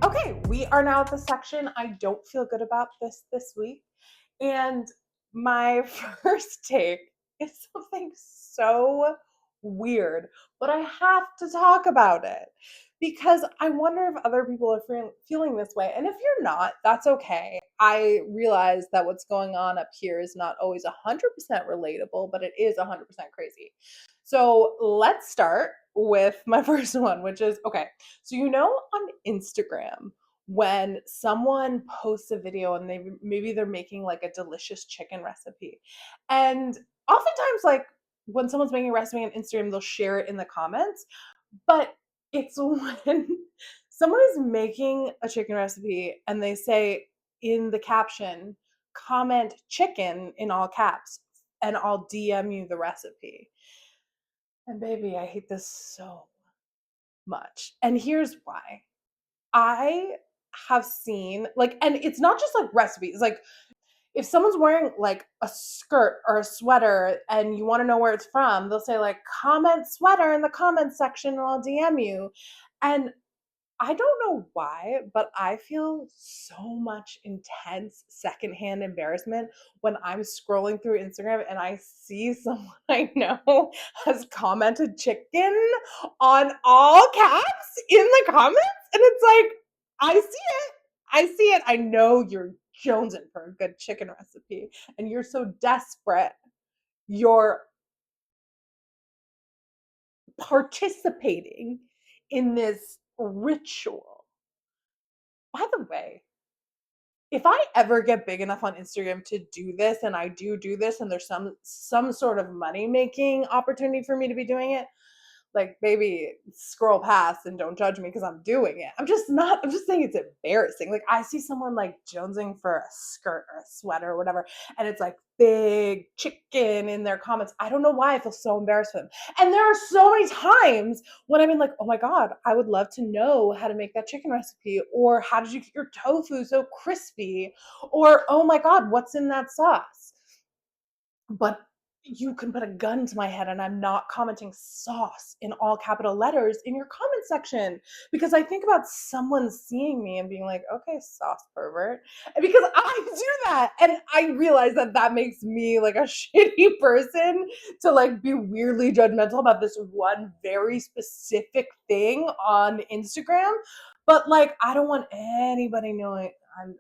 Okay, we are now at the section I don't feel good about this week. And my first take is something so weird, but I have to talk about it because I wonder if other people are feeling this way. And if you're not, that's okay. I realize that what's going on up here is not always 100% relatable, but it is 100% crazy. So let's start with my first one, which is okay. So, on Instagram, when someone posts a video and maybe they're making like a delicious chicken recipe. And oftentimes, like when someone's making a recipe on Instagram, they'll share it in the comments. But it's when someone is making a chicken recipe and they say in the caption, comment chicken in all caps, and I'll DM you the recipe. And baby, I hate this so much. And here's why. I have seen like, and it's not just like recipes, like if someone's wearing like a skirt or a sweater and you want to know where it's from, they'll say like comment sweater in the comments section and I'll DM you. And I don't know why, but I feel so much intense secondhand embarrassment when I'm scrolling through Instagram and I see someone I know has commented chicken on all caps in the comments. And it's like, I see it. I see it. I know you're jonesing for a good chicken recipe and you're so desperate. You're participating in this ritual. By the way, if I ever get big enough on Instagram to do this, and I do this, and there's some sort of money making opportunity for me to be doing it, like baby, scroll past and don't judge me because I'm doing it. I'm just saying it's embarrassing. Like I see someone like jonesing for a skirt or a sweater or whatever, and it's like big chicken in their comments. I don't know why I feel so embarrassed for them. And there are so many times when I've been like, oh my God, I would love to know how to make that chicken recipe, or how did you get your tofu so crispy? Or oh my God, what's in that sauce? But you can put a gun to my head and I'm not commenting sauce in all capital letters in your comment section because I think about someone seeing me and being like, okay, sauce pervert. And because I do that. And I realize that that makes me like a shitty person to like be weirdly judgmental about this one very specific thing on Instagram. But like, I don't want anybody knowing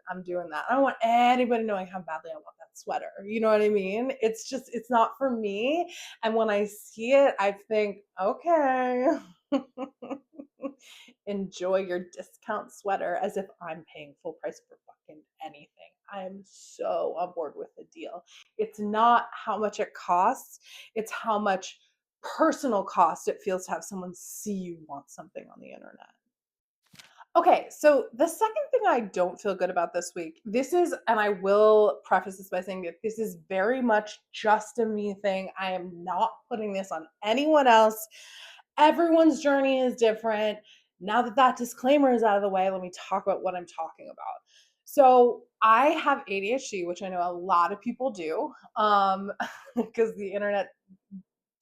I'm doing that. I don't want anybody knowing how badly I want that sweater. You know what I mean? It's just it's not for me. And when I see it, I think, okay, enjoy your discount sweater as if I'm paying full price for fucking anything. I am so on board with the deal. It's not how much it costs, it's how much personal cost it feels to have someone see you want something on the internet. Okay, so the second thing I don't feel good about this week, this is, and I will preface this by saying that this is very much just a me thing. I am not putting this on anyone else. Everyone's journey is different. Now that that disclaimer is out of the way, let me talk about what I'm talking about. So I have ADHD, which I know a lot of people do, because the internet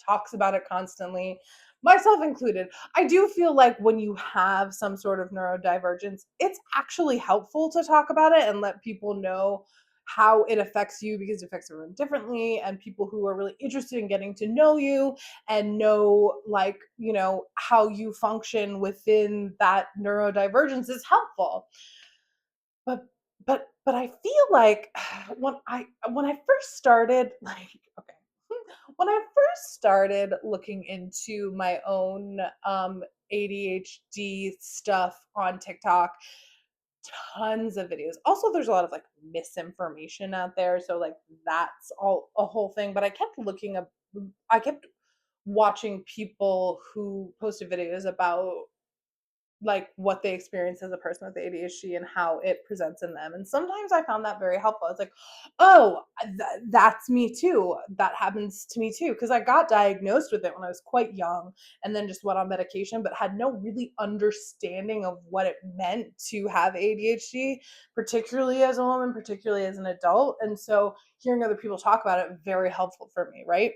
talks about it constantly, myself included. I do feel like when you have some sort of neurodivergence, it's actually helpful to talk about it and let people know how it affects you because it affects everyone differently, and people who are really interested in getting to know you and know like how you function within that neurodivergence is helpful. But I feel like when I first started like okay, when I first started looking into my own ADHD stuff on TikTok, tons of videos. Also, there's a lot of like misinformation out there, so like that's all a whole thing. But I kept watching people who posted videos about like what they experience as a person with ADHD and how it presents in them. And sometimes I found that very helpful. It's like, oh, that's me too. That happens to me too. Because I got diagnosed with it when I was quite young and then just went on medication, but had no really understanding of what it meant to have ADHD, particularly as a woman, particularly as an adult. And so hearing other people talk about it, very helpful for me, right?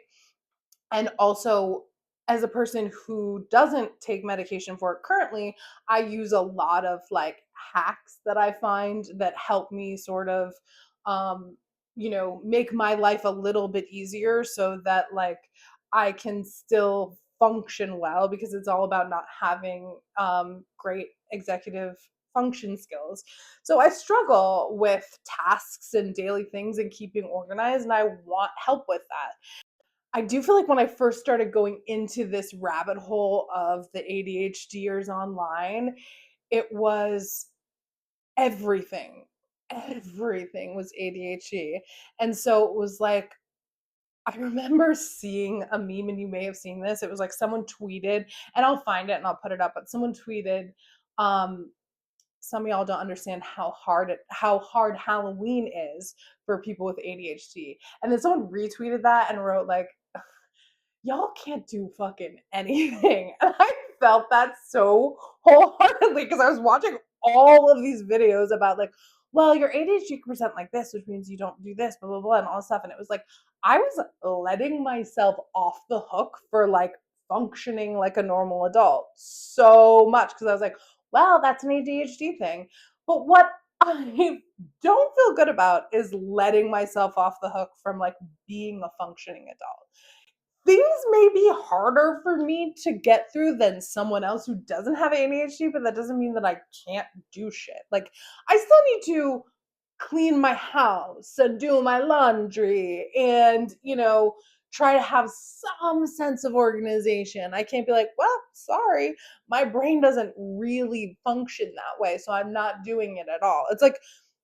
And also as a person who doesn't take medication for it currently, I use a lot of like hacks that I find that help me sort of, um, make my life a little bit easier so that like I can still function well, because it's all about not having great executive function skills. So I struggle with tasks and daily things and keeping organized, and I want help with that. I do feel like when I first started going into this rabbit hole of the ADHDers online, it was everything. Everything was ADHD. And so it was like, I remember seeing a meme, and you may have seen this. It was like someone tweeted, and I'll find it and I'll put it up, but someone tweeted, um, some of y'all don't understand how hard Halloween is for people with ADHD. And then someone retweeted that and wrote like, y'all can't do fucking anything. And I felt that so wholeheartedly, because I was watching all of these videos about like, well, your ADHD can present like this, which means you don't do this, blah, blah, blah, and all this stuff. And it was like, I was letting myself off the hook for like functioning like a normal adult so much, because I was like, well, that's an ADHD thing. But what I don't feel good about is letting myself off the hook from like being a functioning adult. Things may be harder for me to get through than someone else who doesn't have ADHD, but that doesn't mean that I can't do shit. Like, I still need to clean my house and do my laundry and, try to have some sense of organization. I can't be like, well, sorry, my brain doesn't really function that way, so I'm not doing it at all. It's like,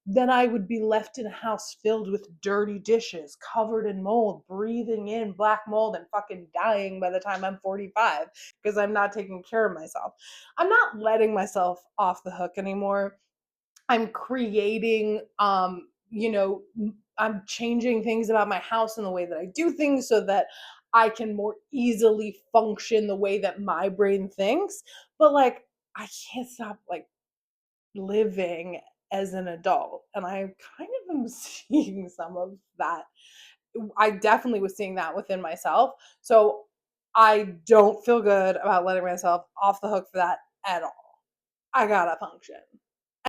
then I would be left in a house filled with dirty dishes, covered in mold, breathing in black mold, and fucking dying by the time I'm 45 because I'm not taking care of myself. I'm not letting myself off the hook anymore. I'm creating, I'm changing things about my house and the way that I do things so that I can more easily function the way that my brain thinks. But like, I can't stop like living as an adult, and I kind of am seeing some of that. I definitely was seeing that within myself. So I don't feel good about letting myself off the hook for that at all. I gotta function.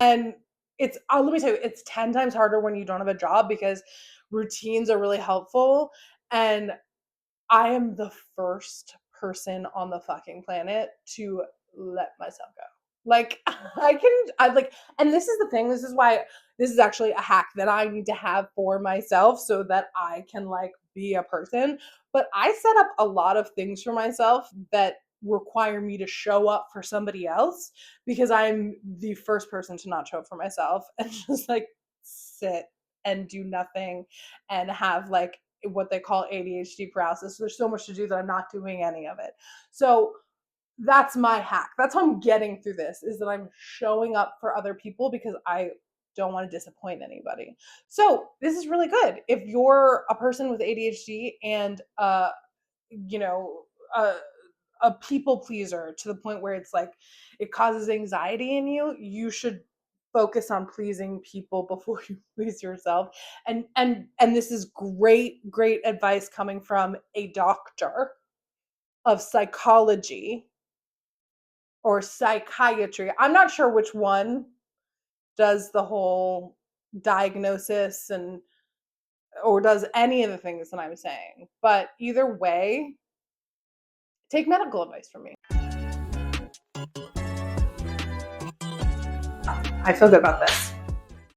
And let me tell you, it's 10 times harder when you don't have a job, because routines are really helpful. And I am the first person on the fucking planet to let myself go. Like, I like, and this is the thing, this is why this is actually a hack that I need to have for myself so that I can like be a person. But I set up a lot of things for myself that require me to show up for somebody else, because I'm the first person to not show up for myself and just like sit and do nothing and have like what they call ADHD paralysis. So there's so much to do that I'm not doing any of it. So that's my hack. That's how I'm getting through this, is that I'm showing up for other people because I don't want to disappoint anybody. So this is really good. If you're a person with ADHD and you know, a a people pleaser to the point where it's like it causes anxiety in you, you should focus on pleasing people before you please yourself. And this is great advice coming from a doctor of psychology or psychiatry. I'm not sure which one does the whole diagnosis and or does any of the things that I'm saying. But either way, take medical advice from me. I feel good about this.